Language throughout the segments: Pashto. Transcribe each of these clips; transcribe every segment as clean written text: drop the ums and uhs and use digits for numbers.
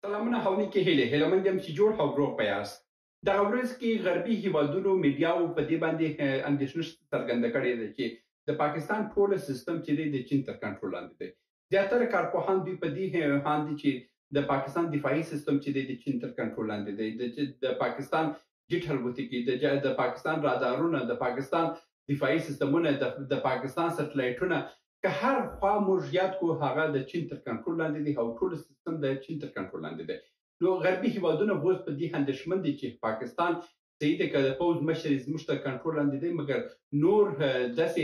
سلامونه حولي کې هیله مند یم چې جوړ او روغ په یاست. دغه ورځ کې غربي هیوادونو میډیاو په دې باندې اندېښنه څرګنده کړې ده چې د پاکستان ټول سیستم چې دی د چین تر کنټرول لاندې دی. زیاتره کارپوهان دوی په دې باندې چې د پاکستان دفاعي سیستم چې دی د چین تر کنټرول لاندې دی. د پاکستان جټ الوتکې د پاکستان رادارونه د پاکستان دفاعي سیستمونه د پاکستان سټلایټونه که هر خوا موږ یاد کو هغه د چین تر کنټرول لاندې دي او ټول سیستم د چین تر کنټرول لاندې دی. نو غربي هیوادونه اوس په دې اندېښمن دي چې پاکستان صحیح دی که د پوځ مشر زموږ تر کنټرول لاندې دی، مګر نور داسې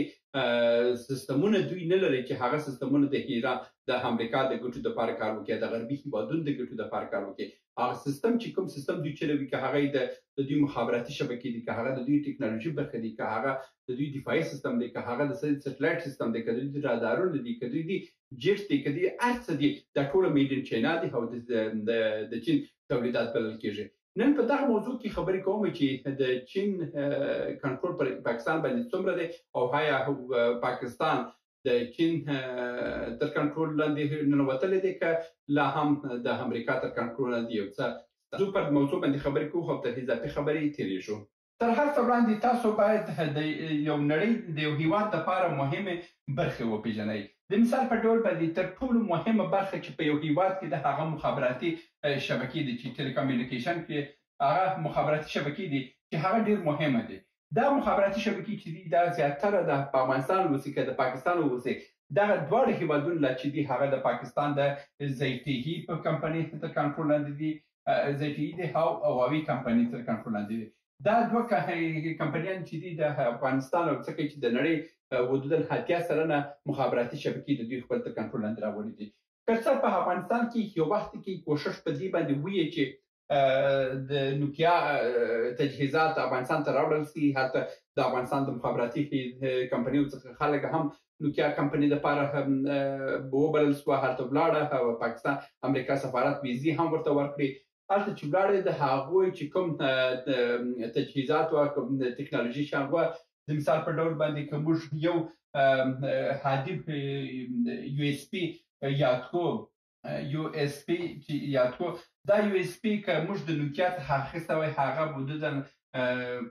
سیستمونه دوی نه لري چې هغه سیستمونه د ایران د امریکا د ګټو دپاره کار وکړي، د غربي هیوادونو د ګټو دپاره کار وکړي. هغه سیستم چې کوم سیستم دوی چلوي، که هغه د دوی مخابراتي شبکې دي، که هغه د دوی ټکنالوژي برخه دي، که هغه د دوی دفاعي سیستم دی، که هغه د سټلایټ سیستم دی، که د دوی رادارونه دي، که دوی جیټ دی، که دوی هر څه دي، دا ټوله میډ ان چاینا دي او د چین تولیدات بلل کېږي. نن په دغه موضوع کې خبرې کوم چې د چین کنټرول پر پاکستان باندې څومره دی او آیا پاکستان د چین تر کنټرول لاندې ننوتلی دی که لا هم د امریکا تر کنټرول لاندې یو څه. زه پر موضوع باندې خبرې کوم او تر اضافي خبرې تېرېږو. تر هر څه وړاندې تاسو باید د یو نړۍ د یو هیواد لپاره مهمې برخې وپېژنئ. د مثال په ډول باندې تر ټولو مهمه برخه چې په یو هیواد کې د هغه مخابراتي شبکې دي چې ټیلیکومونیکیشن کې هغه مخابراتي شبکې دي چې هغه ډېر مهمه دي. دا مخابراتي شبکې چې دي دا زیاتره د پاکستان اوسي که د پاکستان اوسي، دغه دواړه هیوادونه لا چې دي هغه د پاکستان د زیټي په کمپنۍ تر کنټرول لاندې دي، زیټي د هواوي کمپنۍ تر کنټرول لاندې دي. دا دوه کمپنیان چې دي د افغانستان او څخه چې د نړۍ حدوداً 80 سلنه مخابراتي شبکې د دوی خپل تر کنټرول لاندې راوړي دي. که څه په افغانستان کې یو وخت کې کوشش په دې باندې وي چې د نوکیا تجهیزات افغانستان ته راوړل سي، هلته د افغانستان د مخابراتي کمپنیو څخه خلک هم نوکیا کمپنۍ دپاره وبلل سوه، هلته ولاړه او پاکستان امریکا سفارت ویزې هم ورته ورکړې. هلته چې ولاړې د هغوی چې کوم تجهیزات او کوم ټکنالوژي شیان وه، د مثال په ډول باندې که موږ یو هادف یو اس پي یاد کو، یو اس پي چې یاد کو، دا یو اس پي که موږ د نوکیا څخه اخیستی وای هغه حدوداً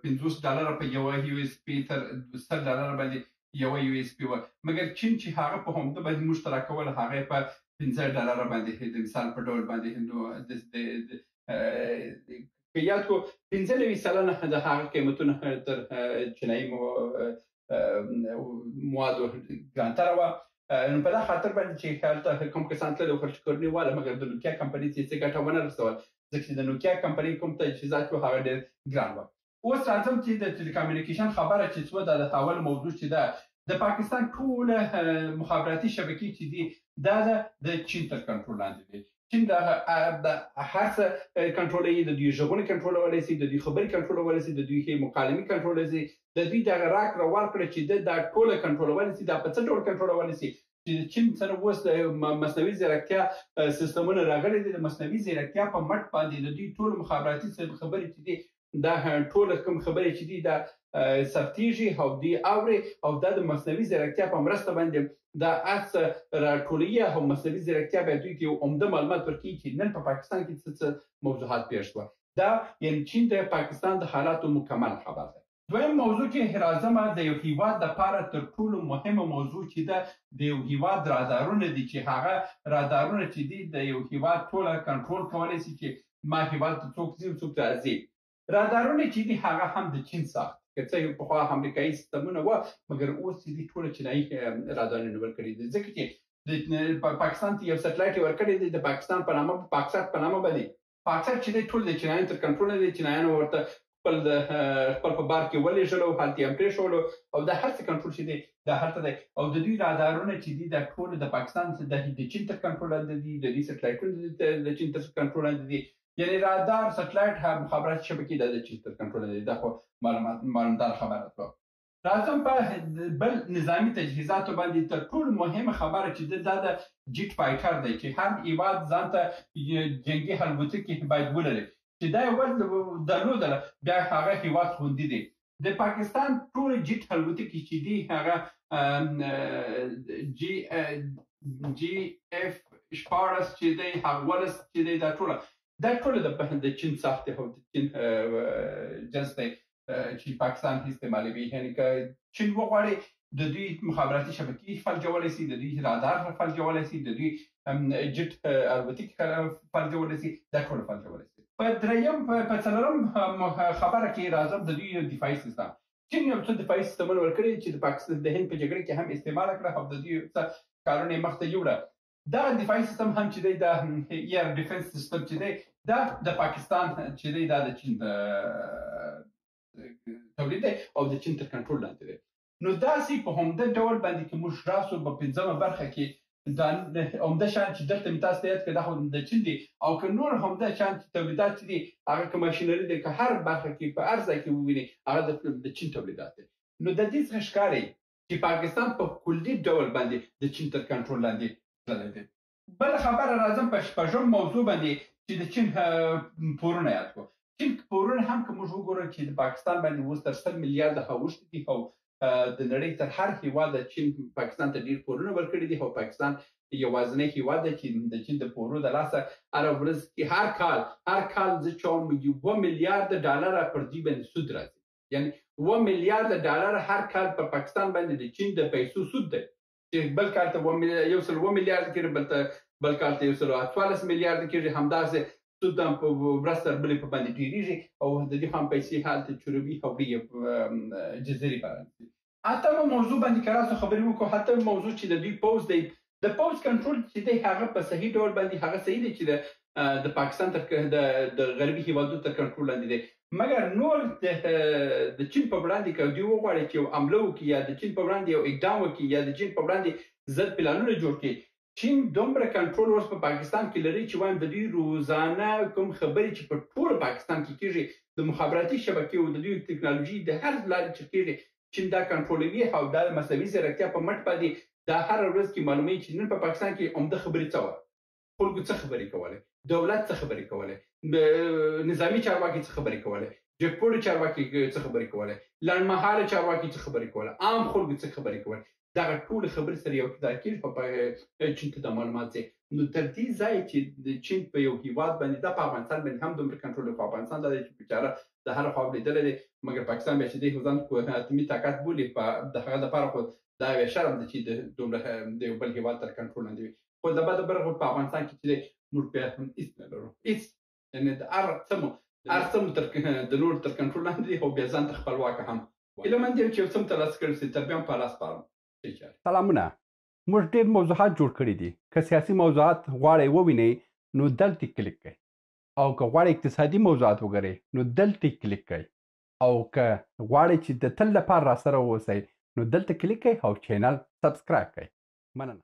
$50 په یوه یو اس پي تر $100 باندې یوه یو اس پي وه، مګر چین چې هغه په همده باندې موږ ته راکول هغه یې په $50 باندې د مثال په ډول باندې که یاد کو 95 سلنه د هغه قیمتونه تر چینایي موادو ګرانتره وه. نو په دا خاطر باندې چې هلته کوم کسان تللي او خرچ کړنې واله، مګر د نوکیا کمپنۍ ته هېڅ ګټه ونه رسول، ځکه چې د نوکیا کمپنۍ کوم تجهیزات وو هغه ډېر ګران وه. اوس راځم چې د ټیلیکومونیکیشن خبره چې څه ده، د اول موضوع چې ده د پاکستان ټوله مخابراتي شبکې چې دي دا د چین تر کنټرول لاندې دي. چین د هر څه کنټرولوي، د دوی غږونه کنټرولولی سي، د دوی خبرې کنټرولولی سي، د دوی مکالمې کنټرولولی سي، د دوی دغه راکړه ورکړه چې دا ټوله کنټرولولی سي. دا په څه ډول کنټرولولی سي چې د چین سره اوس د مصنوعي ځیرکتیا سیستمونه راغلي دي. د مصنوعي ځیرکتیا په مټ باندې د دوی ټول مخابراتي خبرې چې دي دا ټوله کوم خبرې چې دي دا ثبتېږي او دوی اوري، او دا د مصنوعي ځیرکتیا په مرسته باندې دا هر څه راټولوي او مصنوعي ځیرکتیا باید دوی ته یو عمده معلومات ورکوي چې نن په پاکستان کې څه موضوعات پیښ شوه. دا یعنې چین د پاکستان د حالاتو مکمل خبر ده. دویم موضوع چې راځم د یو هیواد لپاره تر ټولو مهمه موضوع چې ده د یو هیواد رادارونه دي، چې هغه رادارونه چې دي د یو هیواد ټوله کنټرول کولی سي چې ما هیواد ته څوک ځي څوک راځي. رادارونه چې دي هغه هم د چین ساخت، که څه پخوا امریکایي سیستمونه وه، مګر اوس چې دي ټوله چینایي رادارونه ورکړي دي، ځکه چې د پاکستان ته یو سټلایټ یې ورکړی دی د پاکستان په نامه، پاکسات په نامه باندې. پاکسات چې دی ټول د چینایانو تر کنټروله دی. چینایانو ورته خپل په بار کې ولېږلو، هلته یې هم پرېښولو او دا هر څه کنټرول چې دی دا هلته دی. او د دوی رادارونه چې دي دا ټول د پاکستان د چین تر کنټرول لاندې دي، د دوی سټلایټونه د چین تر کنټرول لاندې دي. یعنې رادار، سټلایټ، مخابراتي شبکې دا د چین تر کنټرول لاندې دي. دا خو معلومدار خبره شوه. راځم په بل نظامي تجهیزاتو باندې تر ټولو مهمه خبره چې دا د جیټ فایټر دی، چې هر هیواد ځان ته جنګي الوتکې باید ولري، چې دا یو درلودله بیا هغه هیواد خوندي دی. د پاکستان ټول جیټ الوتکې چې دي هغه جی اف 14 چې دی هغه 18 چې دی دا ټوله د چین ساخته او د چین جنس دی چې پاکستان استعمالوي. یعنی که چین وغواړي د دوی مخابراتي شبکې فلجولی شي، د دوی رادار فلجولی شي، د دوی جټ الوتکې فلجولی شي، دا ټول فلجولی شي. په څلورم خبره کې راځم د دوی دفاعي سیستم. چین یو څه دفاعي سیستمونه ورکړي چې د پاکستان د هند په جګړه کې هم استعمال کړه او د دوی کارونه یې مخته یوړه. دا دفاعي سیستم هم چې دی دا ایر ډیفنس سیستم چې دی دا د پاکستان چې دی دا د چین تولید دی او د چین تر کنټرول لاندې دی. نو داسې په همده ډول باندې کې موږ راسو په 5مه برخه کې دا همده شان چې دلته مې تاسو ته یاد کړه دا خو د چین دی او که نور همده شان چې تولیدات چې دي هغه که ماشینري دی که هر برخه کې په هر ځای کې وویني هغه د چین تولیدات دی. نو د دې څخه ښکاري چې پاکستان په کلي ډول باندې د چین تر کنټرول لاندې تللی دی. بل خبره راځم په شپږم موضوع باندې چې د چین پورونه یاد کړو. چین پورونه هم که موږ وګورو چې د پاکستان باندې اوس تر 100 میلیارده اوښتي دي او د نړۍ تر هر هیواد چین پاکستان ته ډیر پورونه ورکړي دي او پاکستان یوازینی هیواد دی چې د چین د پورو د لاسه هره ورځ کې هر کال زه چوم 2 میلیارد ډالر پر دې باندې سود راځي. یعنی 2 میلیارد ډالر هر کال په پاکستان باندې د چین د پیسو سود دی چې بل کال ته 1 میلیارد کې بل کال ته 14 میلیارد کې همداسې سود هم په ورځ تر بلې په باندې ډېریږي او د دې هم پیسې هلته چروبي او جزیرې باندې. اتمه موضوع باندې که راسو خبرې وکړو، اتمه موضوع چې د دوی پوځ دی د پوځ کنټرول چې دی هغه په صحیح ډول باندې هغه صحیح دی چې د پاکستان تر د غربي هیوادونو تر کنټرول لاندې دی. مګر نور د چین په وړاندې که دوی وغواړي چې یو حمله وکړي یا د چین په وړاندې یو اقدام وکړي یا د چین په وړاندې ضد پلانونه جوړ کړي، چین دومره کنټرول اوس په پاکستان کې لري چې وایم د دوی روزانه کوم خبرې چې په ټول پاکستان کې کېږي د مخابراتي شبکې او د دوی ټکنالوژي د هر لارې چې کېږي چین دا کنټرولوي او دا مصنوعي ځیرکتیا په مټ باندې دا هر ورځ کې معلوموي چې نن په پاکستان کې عمده خبرې څه وه، خلکو څه خبرې کولې، دولت څه خبرې کولې، نظامي چارواکي څه خبرې کولې، جګپوړي چارواکي څه خبرې کولې، لنډمهاله چارواکي څه خبرې کولې، عام خلکو څه خبرې کولې. دغه ټول خبرې سره یو ځای کېږي په چین ته د معلومات ځای. نو تر دې ځای چې د چین په یو هیواد باندې دا په افغانستان باندې هم دومره کنټرول په افغانستان دا دی چې بیچاره د هر خوا لیدلی دی، مګر پاکستان بیا چې دی ځان اتمي طاقت بولي د هغه دپاره خو دا یو شرم دی چې دومره د یو بل هیواد تر کنټرول لاندې وي. خو د بده برخه په افغانستان کې چې دی موږ بیا هم هېڅ نه لرو، هېڅ، یعنې د هر څه مو د نور تر کنټرول لاندې دی او بیا ځان ته خپلواکه هم. هیله مند یم چې یو څه مو ترلاسه کړي سي. تر بیا هم په الله سپارم. سلامونه. موږ ډېر موضوعات جوړ کړي دي. که سیاسي موضوعات غواړئ ووینئ نو دلته کلیک کړئ، او که غواړئ اقتصادي موضوعات وګورئ نو دلته کلیک کړئ، او که غواړئ چې د تل لپاره راسره واوسئ نو دلته کلیک کړئ او چینل سبسکرایب کړئ. مننه.